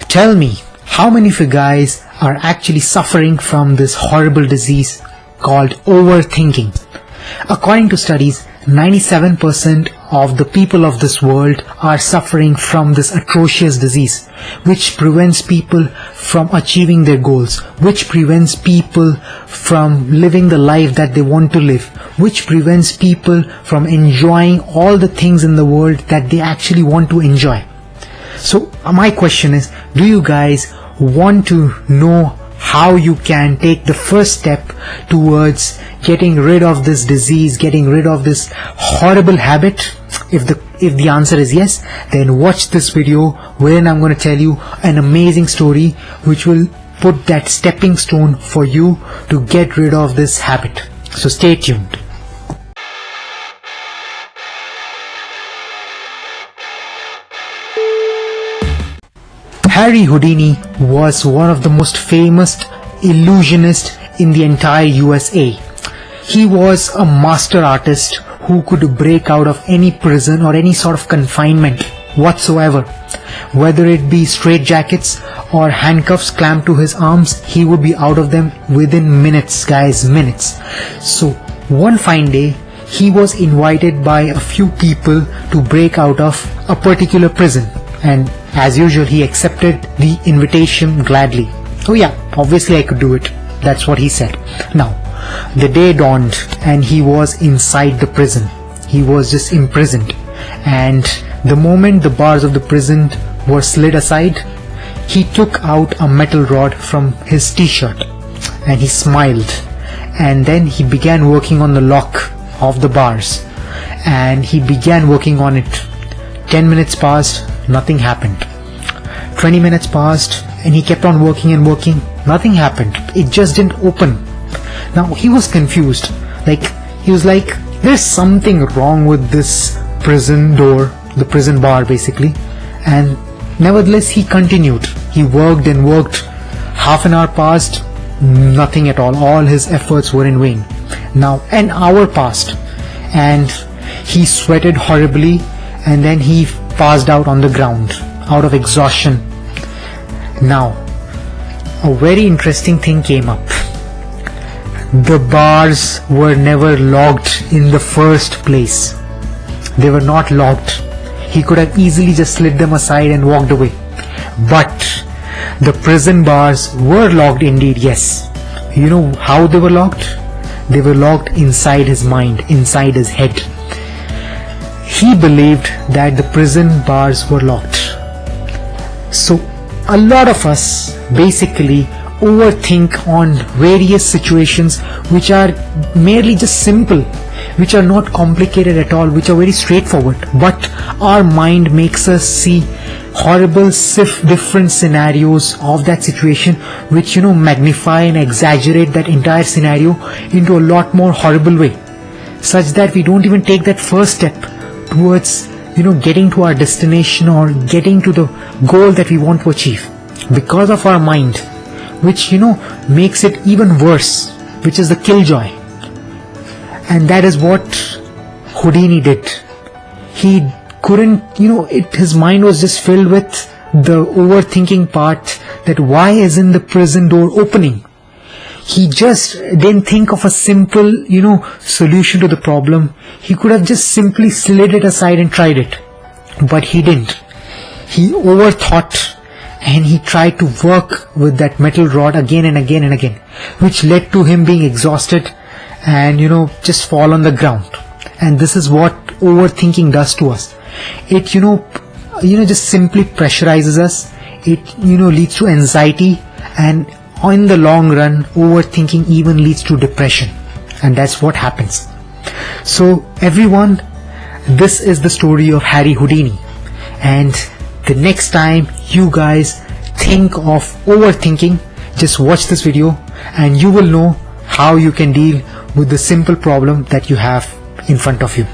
Tell me, how many of you guys are actually suffering from this horrible disease called overthinking? According to studies, 97% of the people of this world are suffering from this atrocious disease, which prevents people from achieving their goals, which prevents people from living the life that they want to live, which prevents people from enjoying all the things in the world that they actually want to enjoy. So my question is, do you guys want to know how you can take the first step towards getting rid of this disease, getting rid of this horrible habit? If the answer is yes, then watch this video wherein I'm going to tell you an amazing story which will put that stepping stone for you to get rid of this habit. So stay tuned. Harry Houdini was one of the most famous illusionists in the entire USA. He was a master artist who could break out of any prison or any sort of confinement whatsoever. Whether it be straitjackets or handcuffs clamped to his arms, he would be out of them within minutes, guys, minutes. So one fine day, he was invited by a few people to break out of a particular prison. And as usual, he accepted the invitation gladly. Oh yeah, obviously I could do it. That's what he said. Now, the day dawned and he was inside the prison. He was just imprisoned. And the moment the bars of the prison were slid aside, he took out a metal rod from his t-shirt and he smiled. And then he began working on the lock of the bars. And he began working on it. 10 minutes passed. Nothing happened. 20 minutes passed and he kept on working and working. Nothing happened. It just didn't open. Now he was confused. He was like, there's something wrong with this prison door, the prison bar basically. And nevertheless he continued. He worked and worked. Half an hour passed. Nothing at all. All his efforts were in vain. Now an hour passed and he sweated horribly, and then he passed out on the ground out of exhaustion. Now a very interesting thing came up. The bars were never locked in the first place. They were not locked. He could have easily just slid them aside and walked away. But the prison bars were locked indeed, yes. You know how they were locked? They were locked inside his mind, inside his head. He believed that the prison bars were locked. So a lot of us basically overthink on various situations which are merely just simple, which are not complicated at all, which are very straightforward. But our mind makes us see horrible, different scenarios of that situation, which magnify and exaggerate that entire scenario into a lot more horrible way, such that we don't even take that first step towards getting to our destination or getting to the goal that we want to achieve, because of our mind, which makes it even worse, which is the killjoy. And that is what Houdini did. He couldn't, his mind was just filled with the overthinking part, that why isn't the prison door opening? He just didn't think of a simple, solution to the problem. He could have just simply slid it aside and tried it. But he didn't. He overthought and he tried to work with that metal rod again and again and again, which led to him being exhausted and, just fall on the ground. And this is what overthinking does to us. It, just simply pressurizes us. It, leads to anxiety, and in the long run, overthinking even leads to depression. And that's what happens. So everyone, this is the story of Harry Houdini. And the next time you guys think of overthinking, just watch this video and you will know how you can deal with the simple problem that you have in front of you.